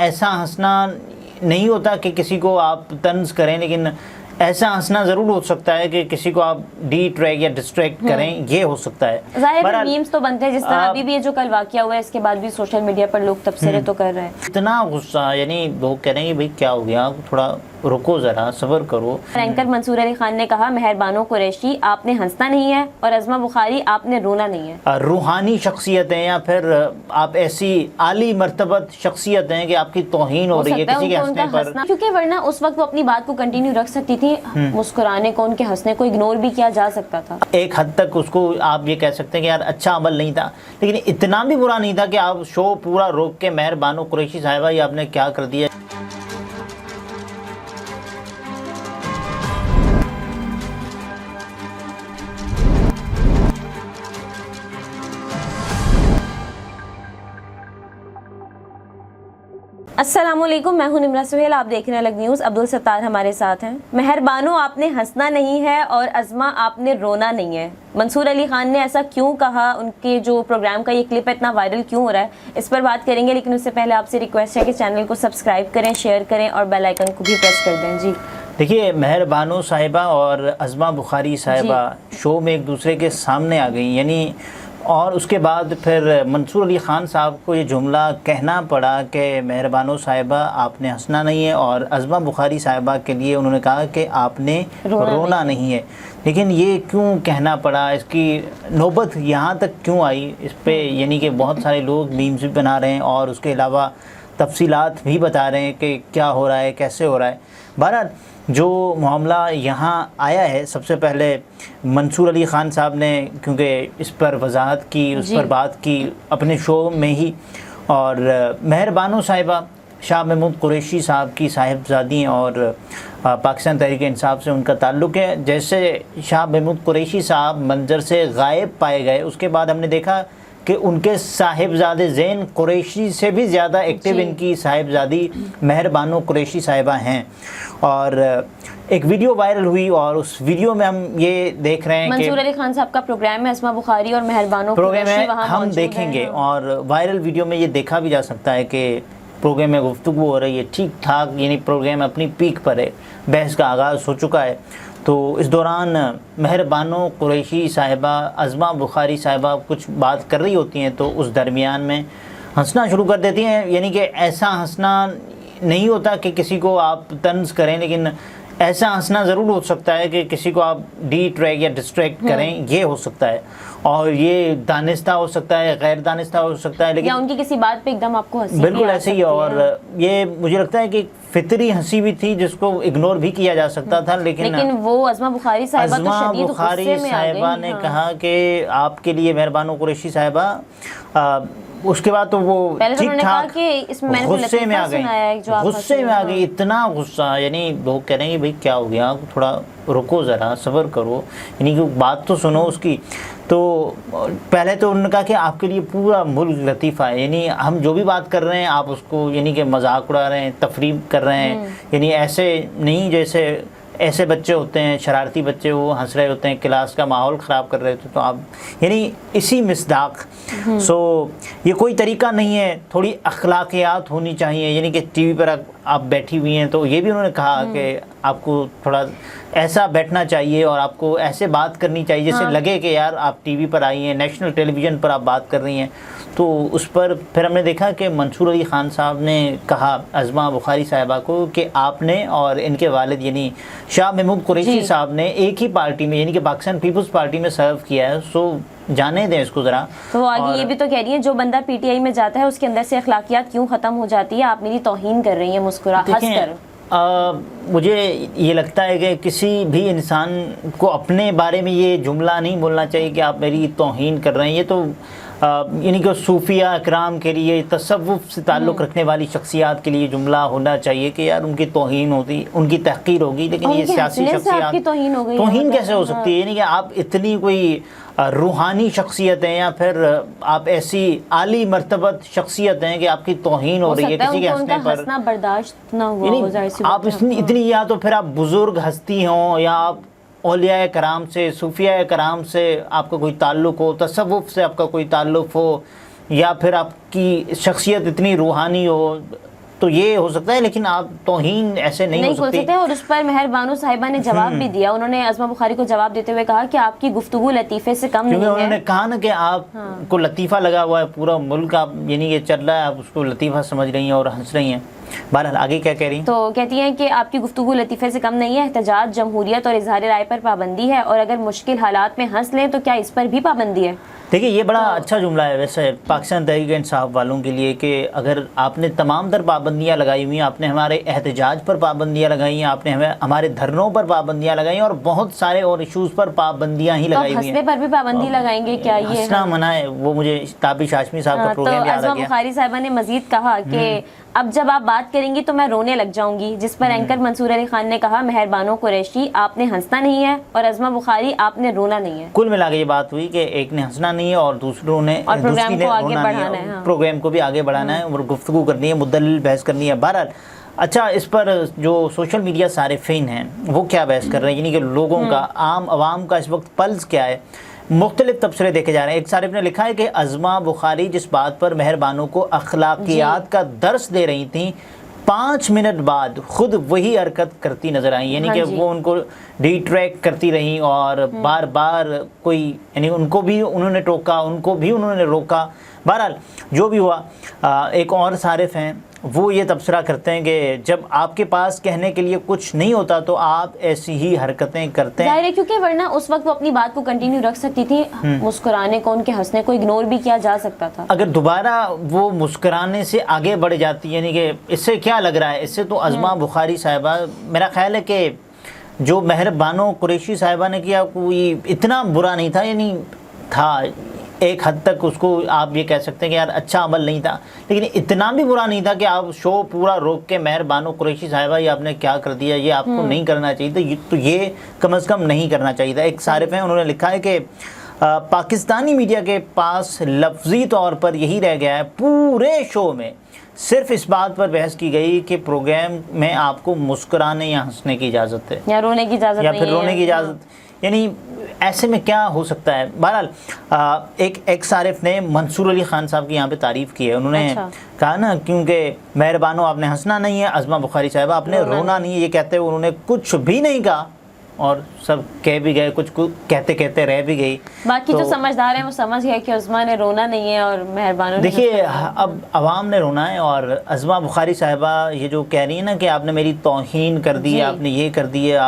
ایسا ہنسنا نہیں ہوتا کہ کسی کو آپ طنز کریں، لیکن ایسا ہنسنا ضرور ہو سکتا ہے کہ کسی کو آپ ڈی ٹریک یا ڈسٹریکٹ کریں، یہ ہو سکتا ہے۔ ظاہر ہے میمز تو بنتے ہیں، جس طرح ابھی بھی یہ جو کل واقعہ ہوا ہے اس کے بعد بھی سوشل میڈیا پر لوگ تبصرے تو کر رہے ہیں۔ اتنا غصہ، یعنی لوگ کہہ رہے ہیں کہ بھائی کیا ہو گیا، تھوڑا رکو ذرا، صبر کرو۔ اینکر منصور علی خان نے کہا مہربانو قریشی آپ نے ہنسنا نہیں ہے، اور عظمہ بخاری آپ نے رونا نہیں ہے۔ روحانی شخصیت ہیں یا پھر آپ ایسی عالی مرتبت شخصیت ہیں کہ آپ کی توہین ہو رہی ہے کسی کے ہنسنے پر، کیونکہ ورنہ اس وقت وہ اپنی بات کو کنٹینیو رکھ سکتی تھی، مسکرانے کو، ان کے ہنسنے کو اگنور بھی کیا جا سکتا تھا۔ ایک حد تک اس کو آپ یہ کہہ سکتے ہیں کہ یار اچھا عمل نہیں تھا، لیکن اتنا بھی برا نہیں تھا کہ آپ شو پورا روک کے مہربانو قریشی صاحبہ یہ آپ نے کیا کر دیا۔ السلام علیکم، میں ہوں نمرہ سہیل، آپ دیکھ رہے ہیں الگ نیوز۔ عبدالستار ہمارے ساتھ ہیں۔ مہربانو آپ نے ہنسنا نہیں ہے اور عظمہ آپ نے رونا نہیں ہے۔ منصور علی خان نے ایسا کیوں کہا، ان کے جو پروگرام کا یہ کلپ ہے اتنا وائرل کیوں ہو رہا ہے، اس پر بات کریں گے، لیکن اس سے پہلے آپ سے ریکویسٹ ہے کہ چینل کو سبسکرائب کریں، شیئر کریں اور بیل آئیکن کو بھی پریس کر دیں۔ جی دیکھیے، مہربانو صاحبہ اور عظمہ بخاری صاحبہ شو میں ایک دوسرے کے سامنے آ گئیں، یعنی اور اس کے بعد پھر منصور علی خان صاحب کو یہ جملہ کہنا پڑا کہ مہربانو صاحبہ آپ نے ہنسنا نہیں ہے، اور عظمہ بخاری صاحبہ کے لیے انہوں نے کہا کہ آپ نے رونا نہیں ہے۔ لیکن یہ کیوں کہنا پڑا، اس کی نوبت یہاں تک کیوں آئی، اس پہ یعنی کہ بہت سارے لوگ میمز بھی بنا رہے ہیں اور اس کے علاوہ تفصیلات بھی بتا رہے ہیں کہ کیا ہو رہا ہے، کیسے ہو رہا ہے۔ بہرحال جو معاملہ یہاں آیا ہے، سب سے پہلے منصور علی خان صاحب نے کیونکہ اس پر وضاحت کی، اس پر بات کی اپنے شو میں ہی، اور مہربانو صاحبہ شاہ محمود قریشی صاحب کی صاحبزادی ہیں اور پاکستان تحریک انصاف سے ان کا تعلق ہے۔ جیسے شاہ محمود قریشی صاحب منظر سے غائب پائے گئے، اس کے بعد ہم نے دیکھا کہ ان کے صاحبزادے زین قریشی سے بھی زیادہ ایکٹیو ان کی صاحبزادی مہربانو قریشی صاحبہ ہیں، اور ایک ویڈیو وائرل ہوئی، اور اس ویڈیو میں ہم یہ دیکھ رہے ہیں کہ منصور علی خان صاحب کا پروگرام ہے، عظمہ بخاری اور مہربانو پروگرام قریشی ہے، وہاں ہم موجود دیکھیں گے، ہیں۔ اور وائرل ویڈیو میں یہ دیکھا بھی جا سکتا ہے کہ پروگرام میں گفتگو ہو رہی ہے ٹھیک ٹھاک، یعنی پروگرام اپنی پیک پر ہے، بحث کا آغاز ہو چکا ہے۔ تو اس دوران مہربانو قریشی صاحبہ عظمہ بخاری صاحبہ کچھ بات کر رہی ہوتی ہیں، تو اس درمیان میں ہنسنا شروع کر دیتی ہیں، یعنی کہ ایسا ہنسنا نہیں ہوتا کہ کسی کو آپ طنز کریں، لیکن ایسا ہنسنا ضرور ہو سکتا ہے کہ کسی کو آپ ڈی ٹریک یا ڈسٹریکٹ کریں، یہ ہو سکتا ہے، اور یہ دانستہ ہو سکتا ہے، غیر دانستہ ہو سکتا ہے، لیکن یا ان کی کسی بات پہ ایک دم آپ کو ہنسی بالکل ایسے ہی، اور یہ مجھے لگتا ہے کہ فطری ہنسی بھی تھی جس کو اگنور بھی کیا جا سکتا تھا، لیکن وہ عظمہ بخاری صاحبہ تو عظمہ شدید بخاری غصے میں آ گئی۔ صاحبہ نے کہا کہ آپ کے لیے مہربانو قریشی صاحبہ، اس کے بعد تو وہ ٹھیک ٹھاک غصے میں آ گئی، اتنا غصہ، یعنی لوگ کہہ رہے ہیں کہ بھائی کیا ہو گیا، تھوڑا رکو ذرا، صبر کرو، یعنی کہ بات تو سنو اس کی۔ تو پہلے تو انہوں نے کہا کہ آپ کے لیے پورا ملک لطیفہ ہے، یعنی ہم جو بھی بات کر رہے ہیں آپ اس کو یعنی کہ مذاق اڑا رہے ہیں، تفریح کر رہے ہیں، یعنی ایسے نہیں جیسے ایسے بچے ہوتے ہیں، شرارتی بچے، وہ ہنس رہے ہوتے ہیں، کلاس کا ماحول خراب کر رہے تھے، تو آپ یعنی اسی مصداق۔ سو یہ کوئی طریقہ نہیں ہے، تھوڑی اخلاقیات ہونی چاہیے، یعنی کہ ٹی وی پر آپ بیٹھی ہوئی ہیں، تو یہ بھی انہوں نے کہا کہ آپ کو تھوڑا ایسا بیٹھنا چاہیے اور آپ کو ایسے بات کرنی چاہیے جیسے لگے کہ یار آپ ٹی وی پر آئی ہیں، نیشنل ٹیلی ویژن پر آپ بات کر رہی ہیں۔ تو اس پر پھر ہم نے دیکھا کہ منصور علی خان صاحب نے کہا عظمہ بخاری صاحبہ کو کہ آپ نے اور ان کے والد یعنی شاہ محمود قریشی صاحب نے ایک ہی پارٹی میں یعنی کہ پاکستان پیپلز پارٹی میں سرو کیا ہے، سو جانے دیں اس کو ذرا۔ تو آگے یہ بھی تو کہہ رہی ہیں جو بندہ پی ٹی آئی میں جاتا ہے اس کے اندر سے اخلاقیات کیوں ختم ہو جاتی ہے، آپ میری توہین کر رہی ہیں مسکرا ہنس کر۔ مجھے یہ لگتا ہے کہ کسی بھی انسان کو اپنے بارے میں یہ جملہ نہیں بولنا چاہیے کہ آپ میری توہین کر رہے ہیں، یہ تو یعنی کہ صوفیہ اکرام کے لیے، تصوف سے تعلق رکھنے والی شخصیات کے لیے جملہ ہونا چاہیے کہ یار ان کی توہین ہوتی، ان کی تحقیر ہوگی، لیکن یہ سیاسی شخصیات توہین کیسے ہو سکتی ہے؟ یعنی کہ آپ اتنی کوئی روحانی شخصیت ہیں یا پھر آپ ایسی عالی مرتبت شخصیت ہیں کہ آپ کی توہین ہو رہی ہے کسی کے ہنسنے پر، برداشت نہ ہوا، آپ اتنی یا تو پھر آپ بزرگ ہستی ہوں یا آپ اولیاء کرام سے، صوفیاء کرام سے آپ کا کوئی تعلق ہو، تصوف سے آپ کا کوئی تعلق ہو، یا پھر آپ کی شخصیت اتنی روحانی ہو، تو یہ ہو سکتا ہے، لیکن آپ توہین ایسے نہیں ہو کھول سکتی. سکتے. اور اس پر مہر بانو صاحبہ نے جواب بھی دیا. انہوں نے ازما بخاری کو جواب دیتے ہوئے کہا کہ آپ کی گفتگو لطیفے سے کم کیونکہ نہیں انہوں ہے. نے کہا نا کہ آپ کو لطیفہ لگا ہوا ہے، پورا ملک آپ یعنی یہ چل رہا ہے، آپ اس کو لطیفہ سمجھ رہی ہیں اور ہنس رہی ہیں. بہرحال آگے کیا کہہ رہی ہیں؟ تو کہتی ہیں کہ آپ کی گفتگو لطیفے سے کم نہیں ہے. احتجاج، جمہوریت اور اظہار رائے پر پابندی ہے، اور اگر مشکل حالات میں ہنس لیں تو کیا اس پر بھی پابندی ہے؟ دیکھیے یہ بڑا اچھا جملہ ہے ویسے پاکستان تحریک انصاف والوں کے لیے، کہ اگر آپ نے تمام تر پابندیاں لگائی ہوئی ہیں، آپ نے ہمارے احتجاج پر پابندیاں لگائی ہیں، آپ نے ہمارے دھرنوں پر پابندیاں لگائی ہیں، اور بہت سارے اور ایشوز پر پابندیاں ہی لگائی ہوئی ہیں. ہنسنے پر بھی پابندی لگائیں گے کیا؟ یہ ہنسنا منع ہے. وہ مجھے تابش ہاشمی صاحب کا پروگرام تو یاد ازما آ گیا. بخاری صاحبہ نے مزید کہا کہ اب جب آپ بات کریں گی تو میں رونے لگ جاؤں گی، جس پر اینکر منصور علی خان نے کہا مہر بانو قریشی آپ نے ہنسنا نہیں ہے، اور ازما بخاری آپ نے رونا نہیں ہے. کل ملا کے یہ بات ہوئی کہ ایک نے ہنسنا نہیں ہے اور دوسروں نے پروگرام کو آگے رونا بڑھانا نہیں ہے. ہاں. پروگرام کو بھی آگے بڑھانا ہے اور گفتگو کرنی ہے، مدلل بحث کرنی ہے. بہرحال اچھا، اس پر جو سوشل میڈیا صارفین ہیں وہ کیا بحث کر رہے ہیں، یعنی کہ لوگوں کا، عام عوام کا اس وقت پلس کیا ہے؟ مختلف تبصرے دیکھے جا رہے ہیں. ایک صارف نے لکھا ہے کہ ازما بخاری جس بات پر مہر بانو کو اخلاقیات کا درس دے رہی تھیں، 5 منٹ بعد خود وہی حرکت کرتی نظر آئیں، یعنی کہ وہ ان کو ریٹریکٹ کرتی رہیں اور بار بار کوئی، یعنی ان کو بھی انہوں نے ٹوکا، ان کو بھی انہوں نے روکا. بہرحال جو بھی ہوا، ایک اور صارف ہیں وہ یہ تبصرہ کرتے ہیں کہ جب آپ کے پاس کہنے کے لیے کچھ نہیں ہوتا تو آپ ایسی ہی حرکتیں کرتے ہیں. ظاہر ہے کیونکہ ورنہ اس وقت وہ اپنی بات کو کنٹینیو رکھ سکتی تھی، مسکرانے کو، ان کے ہنسنے کو اگنور بھی کیا جا سکتا تھا. اگر دوبارہ وہ مسکرانے سے آگے بڑھ جاتی، یعنی کہ اس سے کیا لگ رہا ہے، اس سے تو ازما بخاری صاحبہ، میرا خیال ہے کہ جو مہر بانو قریشی صاحبہ نے کیا کوئی اتنا برا نہیں تھا، یعنی تھا ایک حد تک، اس کو آپ یہ کہہ سکتے ہیں کہ یار اچھا عمل نہیں تھا، لیکن اتنا بھی برا نہیں تھا کہ آپ شو پورا روک کے مہر بانو قریشی صاحبہ یہ آپ نے کیا کر دیا، یہ آپ کو نہیں کرنا چاہیے تھا، تو یہ کم از کم نہیں کرنا چاہیے تھا. ایک صارف ہیں انہوں نے لکھا ہے کہ پاکستانی میڈیا کے پاس لفظی طور پر یہی رہ گیا ہے، پورے شو میں صرف اس بات پر بحث کی گئی کہ پروگرام میں آپ کو مسکرانے یا ہنسنے کی اجازت ہے یا رونے کی اجازت یا نہیں پھر ہے. رونے کی اجازت، یعنی ایسے میں کیا ہو سکتا ہے. بہرحال ایک صارف نے منصور علی خان صاحب کی یہاں پہ تعریف کی ہے. انہوں نے کہا نا کیونکہ مہر بانو آپ نے ہنسنا نہیں ہے، ازما بخاری صاحبہ آپ نے رونا نہیں ہے، یہ کہتے ہوئے انہوں نے کچھ بھی نہیں کہا اور سب کہہ بھی گئے، کچھ کہتے کہتے رہ بھی گئی. باقی جو سمجھدار ہیں وہ سمجھ گئے کہ ازما نے رونا نہیں ہے اور مہر بانو نے. دیکھیے اب عوام نے رونا ہے، اور ازما بخاری صاحبہ یہ جو کہہ رہی ہیں نا کہ آپ نے میری توہین کر دی، آپ نے یہ کر دی ہے،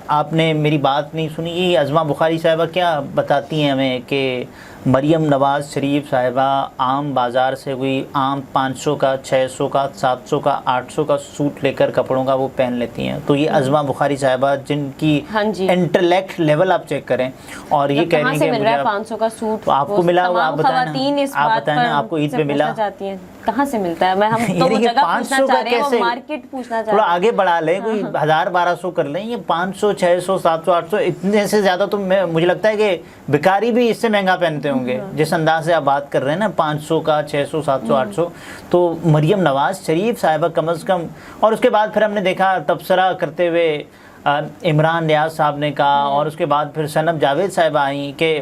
آپ نے میری بات نہیں سنی، یہ ازما بخاری صاحبہ کیا بتاتی ہیں ہمیں کہ مریم نواز شریف صاحبہ عام بازار سے کوئی عام 500 کا، 600 کا، 700 کا، 800 کا سوٹ لے کر کپڑوں کا وہ پہن لیتی ہیں. تو یہ ازما بخاری صاحبہ جن کی انٹلیکٹ لیول آپ چیک کریں، اور یہ کہہ رہی ہیں کہ مجھے 500 کا سوٹ آپ کو ملا ہوا، آپ بتائیں نا آپ کو عید پہ ملا چاہتی ہیں کہاں سے ملتا ہے. ہم تو وہ جگہ پوچھنا چاہ رہے ہیں، وہ مارکیٹ پوچھنا چاہ رہے ہیں. تھوڑا آگے بڑھا لیں، کوئی 1000-1200 کر لیں. یہ 500 600 700 800 اتنے سے زیادہ تو مجھے لگتا ہے کہ بھکاری بھی اس سے مہنگا پہنتے ہوں گے جس انداز سے آپ بات کر رہے ہیں نا، 500 کا، 600 700 800. تو مریم نواز شریف صاحبہ کم از کم. اور اس کے بعد پھر ہم نے دیکھا تبصرہ کرتے ہوئے عمران ریاض صاحب نے کہا، اور اس کے بعد پھر صنم جاوید صاحبہ آئیں کہ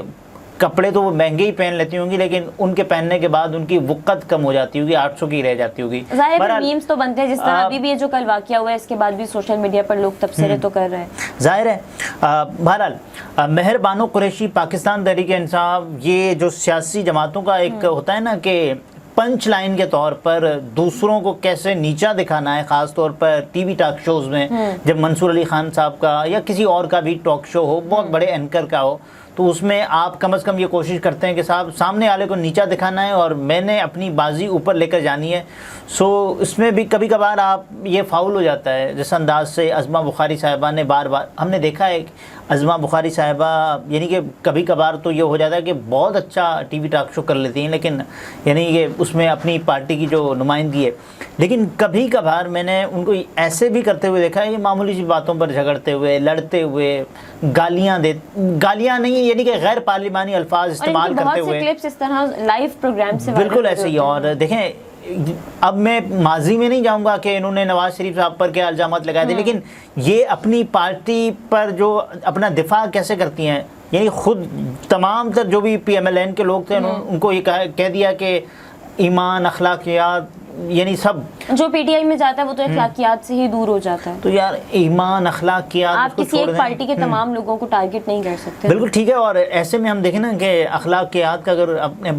کپڑے تو وہ مہنگے ہی پہن لیتی ہوں گی لیکن ان کے پہننے کے بعد ان کی وقت کم ہو جاتی ہوگی، 800 کی رہ جاتی ہوگی. ظاہر ہے میمز تو بنتے ہیں، جس طرح ابھی بھی یہ جو کل واقعہ ہوا ہے اس کے بعد بھی سوشل میڈیا پر لوگ تبصرے تو کر رہے ہیں. ظاہر ہے. بہرحال مہر بانو قریشی پاکستان تحریک انصاف، یہ جو سیاسی جماعتوں کا ایک ہوتا ہے نا کہ پنچ لائن کے طور پر دوسروں کو کیسے نیچا دکھانا ہے، خاص طور پر ٹی وی ٹاک شوز میں جب منصور علی خان صاحب کا یا کسی اور کا بھی ٹاک شو ہو، بہت بڑے اینکر کا ہو، تو اس میں آپ کم از کم یہ کوشش کرتے ہیں کہ صاحب سامنے والے کو نیچا دکھانا ہے اور میں نے اپنی بازی اوپر لے کر جانی ہے. سو اس میں بھی کبھی کبھار آپ یہ فاؤل ہو جاتا ہے، جس انداز سے ازما بخاری صاحبہ نے بار بار ہم نے دیکھا ہے. ازما بخاری صاحبہ یعنی کہ کبھی کبھار تو یہ ہو جاتا ہے کہ بہت اچھا ٹی وی ٹاک شو کر لیتی ہیں، لیکن یعنی کہ اس میں اپنی پارٹی کی جو نمائندگی ہے، لیکن کبھی کبھار میں نے ان کو ایسے بھی کرتے ہوئے دیکھا ہے کہ معمولی سی باتوں پر جھگڑتے ہوئے، لڑتے ہوئے، گالیاں نہیں، یعنی کہ غیر پارلیمانی الفاظ استعمال کرتے ہوئے. بہت سے کلپس اس طرح لائیو پروگرام سے بالکل ایسے ہی. اور دیکھیں اب میں ماضی میں نہیں جاؤں گا کہ انہوں نے نواز شریف صاحب پر کیا الزامات لگائے تھے، لیکن یہ اپنی پارٹی پر جو اپنا دفاع کیسے کرتی ہیں، یعنی خود تمام تر جو بھی پی ایم ایل این کے لوگ تھے ان کو یہ کہہ دیا کہ ایمان، اخلاقیات یعنی سب جو پی ٹی آئی میں جاتا ہے وہ تو اخلاقیات سے ہی دور ہو جاتا ہے. تو یار ایمان اخلاقیات آپ اس کو کسی چھوڑ ایک دیں. پارٹی کے تمام لوگوں کو ٹارگٹ نہیں کر سکتے. بالکل ٹھیک ہے. اور ایسے میں ہم دیکھیں نا کہ اخلاقیات کا اگر اپنے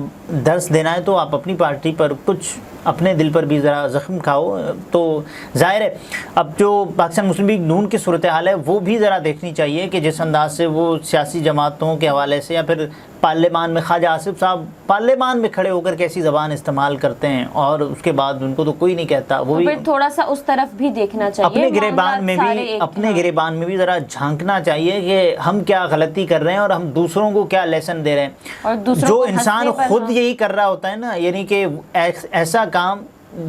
درس دینا ہے تو آپ اپنی پارٹی پر کچھ اپنے دل پر بھی ذرا زخم کھاؤ. تو ظاہر ہے اب جو پاکستان مسلم لیگ نون کی صورتحال ہے وہ بھی ذرا دیکھنی چاہیے کہ جس انداز سے وہ سیاسی جماعتوں کے حوالے سے یا پھر پارلیمان میں خواجہ آصف صاحب پارلیمان میں کھڑے ہو کر کیسی زبان استعمال کرتے ہیں اور اس کے بعد ان کو تو کوئی نہیں کہتا. وہ بھی پھر تھوڑا سا اس طرف بھی دیکھنا چاہیے. اپنے گریبان میں بھی ذرا جھانکنا چاہیے کہ ہم کیا غلطی کر رہے ہیں اور ہم دوسروں کو کیا لیسن دے رہے ہیں. اور جو انسان خود یہی کر رہا ہوتا ہے نا, یعنی کہ ایسا کام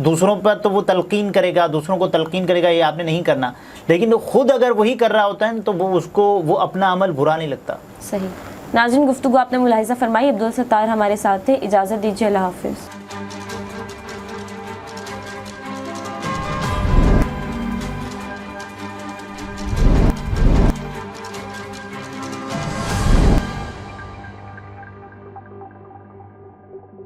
دوسروں پر تو وہ تلقین کرے گا, دوسروں کو تلقین کرے گا یہ آپ نے نہیں کرنا, لیکن خود اگر وہی کر رہا ہوتا ہے تو وہ اس کو وہ اپنا عمل برا نہیں لگتا. صحیح. ناظرین گفتگو آپ نے ملاحظہ فرمائی. عبدالستار ہمارے ساتھ تھے. اجازت دیجیے. اللہ حافظ.